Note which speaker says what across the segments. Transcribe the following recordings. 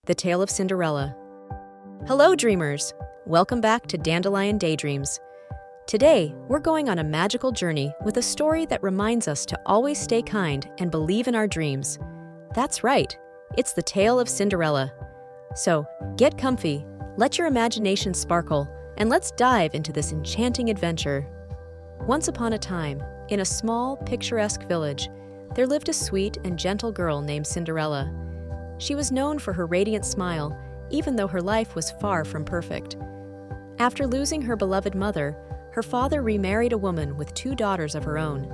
Speaker 1: The Tale of Cinderella. Hello, dreamers! Welcome back to Dandelion Daydreams. Today, we're going on a magical journey with a story that reminds us to always stay kind and believe in our dreams. That's right, it's the tale of Cinderella. So, get comfy, let your imagination sparkle, and let's dive into this enchanting adventure. Once upon a time, in a small, picturesque village, there lived a sweet and gentle girl named Cinderella. She was known for her radiant smile, even though her life was far from perfect. After losing her beloved mother, her father remarried a woman with 2 daughters of her own.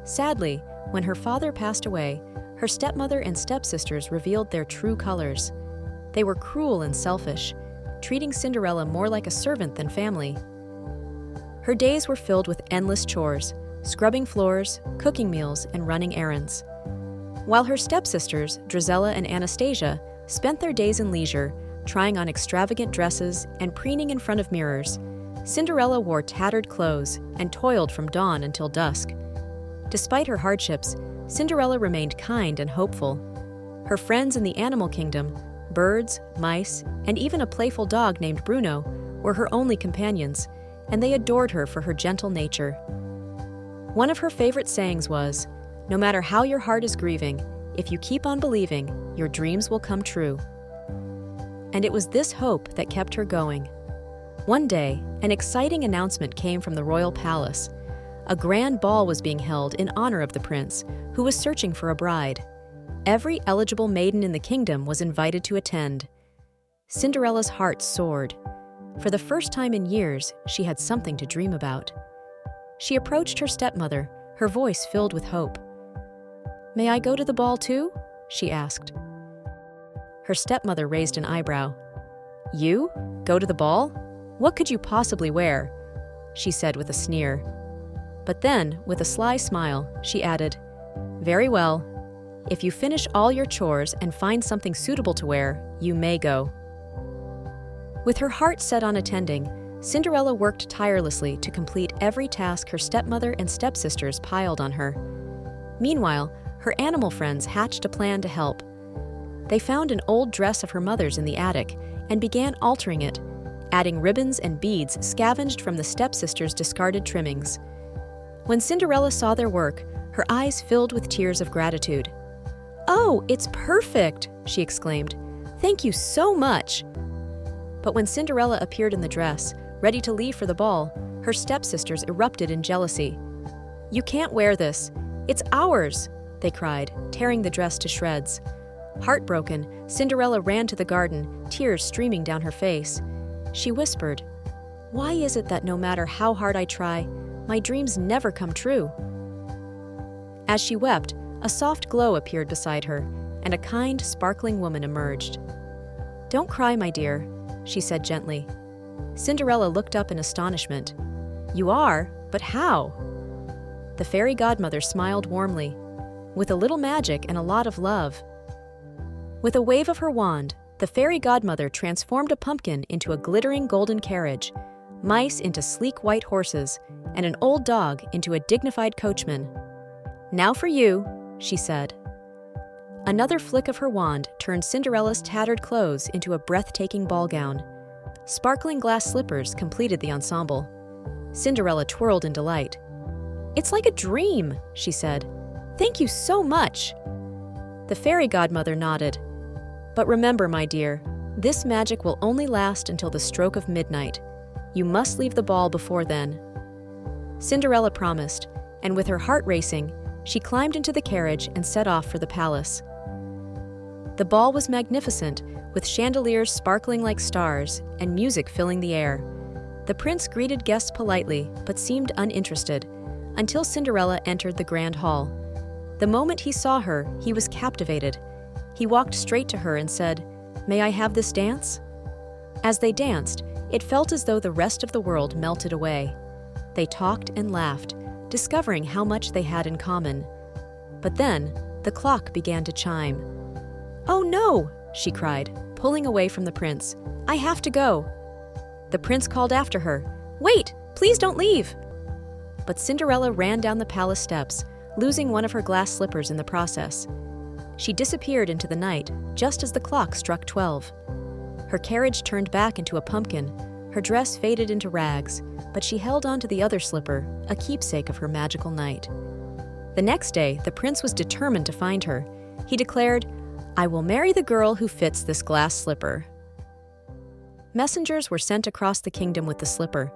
Speaker 1: Sadly, when her father passed away, her stepmother and stepsisters revealed their true colors. They were cruel and selfish, treating Cinderella more like a servant than family. Her days were filled with endless chores, scrubbing floors, cooking meals, and running errands. While her stepsisters, Drizella and Anastasia, spent their days in leisure, trying on extravagant dresses and preening in front of mirrors, Cinderella wore tattered clothes and toiled from dawn until dusk. Despite her hardships, Cinderella remained kind and hopeful. Her friends in the animal kingdom, birds, mice, and even a playful dog named Bruno, were her only companions, and they adored her for her gentle nature. One of her favorite sayings was, "No matter how your heart is grieving, if you keep on believing, your dreams will come true." And it was this hope that kept her going. One day, an exciting announcement came from the royal palace. A grand ball was being held in honor of the prince, who was searching for a bride. Every eligible maiden in the kingdom was invited to attend. Cinderella's heart soared. For the first time in years, she had something to dream about. She approached her stepmother, her voice filled with hope. "May I go to the ball too?" she asked. Her stepmother raised an eyebrow. "You? Go to the ball? What could you possibly wear?" she said with a sneer. But then, with a sly smile, she added, "Very well. If you finish all your chores and find something suitable to wear, you may go." With her heart set on attending, Cinderella worked tirelessly to complete every task her stepmother and stepsisters piled on her. Meanwhile, her animal friends hatched a plan to help. They found an old dress of her mother's in the attic and began altering it, adding ribbons and beads scavenged from the stepsisters' discarded trimmings. When Cinderella saw their work, her eyes filled with tears of gratitude. "Oh, it's perfect!" she exclaimed. "Thank you so much!" But when Cinderella appeared in the dress, ready to leave for the ball, her stepsisters erupted in jealousy. "You can't wear this. It's ours!" they cried, tearing the dress to shreds. Heartbroken, Cinderella ran to the garden, tears streaming down her face. She whispered, "Why is it that no matter how hard I try, my dreams never come true?" As she wept, a soft glow appeared beside her, and a kind, sparkling woman emerged. "Don't cry, my dear," she said gently. Cinderella looked up in astonishment. "You are? But how?" The Fairy Godmother smiled warmly. "With a little magic and a lot of love." With a wave of her wand, the Fairy Godmother transformed a pumpkin into a glittering golden carriage, mice into sleek white horses, and an old dog into a dignified coachman. "Now for you," she said. Another flick of her wand turned Cinderella's tattered clothes into a breathtaking ball gown. Sparkling glass slippers completed the ensemble. Cinderella twirled in delight. "It's like a dream," she said. "Thank you so much." The Fairy Godmother nodded. "But remember, my dear, this magic will only last until the stroke of midnight. You must leave the ball before then." Cinderella promised, and with her heart racing, she climbed into the carriage and set off for the palace. The ball was magnificent, with chandeliers sparkling like stars and music filling the air. The prince greeted guests politely, but seemed uninterested, until Cinderella entered the grand hall. The moment he saw her, he was captivated. He walked straight to her and said, "May I have this dance?" As they danced, it felt as though the rest of the world melted away. They talked and laughed, discovering how much they had in common. But then, the clock began to chime. "Oh no!" she cried, pulling away from the prince. "I have to go." The prince called after her, "Wait! Please don't leave!" But Cinderella ran down the palace steps, losing one of her glass slippers in the process. She disappeared into the night just as the clock struck 12. Her carriage turned back into a pumpkin, her dress faded into rags, but she held on to the other slipper, a keepsake of her magical night. The next day, the prince was determined to find her. He declared, "I will marry the girl who fits this glass slipper." Messengers were sent across the kingdom with the slipper.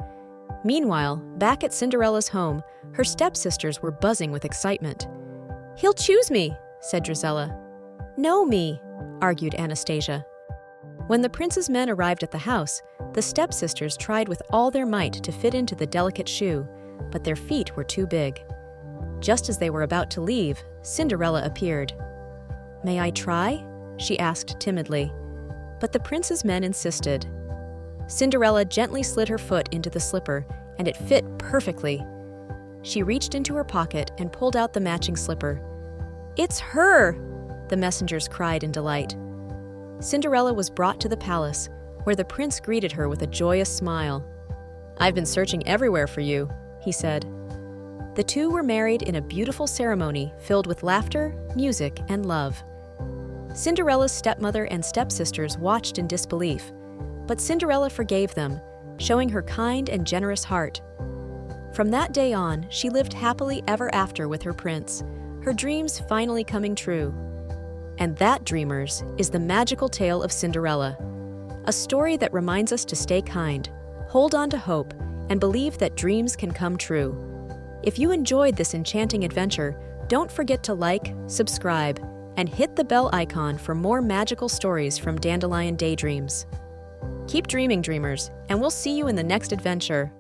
Speaker 1: Meanwhile, back at Cinderella's home, her stepsisters were buzzing with excitement. "He'll choose me," said Drizella. "No, me," argued Anastasia. When the prince's men arrived at the house, the stepsisters tried with all their might to fit into the delicate shoe, but their feet were too big. Just as they were about to leave, Cinderella appeared. "May I try?" she asked timidly. But the prince's men insisted. Cinderella gently slid her foot into the slipper, and it fit perfectly. She reached into her pocket and pulled out the matching slipper. "It's her!" the messengers cried in delight. Cinderella was brought to the palace, where the prince greeted her with a joyous smile. "I've been searching everywhere for you," he said. The two were married in a beautiful ceremony filled with laughter, music, and love. Cinderella's stepmother and stepsisters watched in disbelief, but Cinderella forgave them, showing her kind and generous heart. From that day on, she lived happily ever after with her prince, her dreams finally coming true. And that, dreamers, is the magical tale of Cinderella, a story that reminds us to stay kind, hold on to hope, and believe that dreams can come true. If you enjoyed this enchanting adventure, don't forget to like, subscribe, and hit the bell icon for more magical stories from Dandelion Daydreams. Keep dreaming, dreamers, and we'll see you in the next adventure.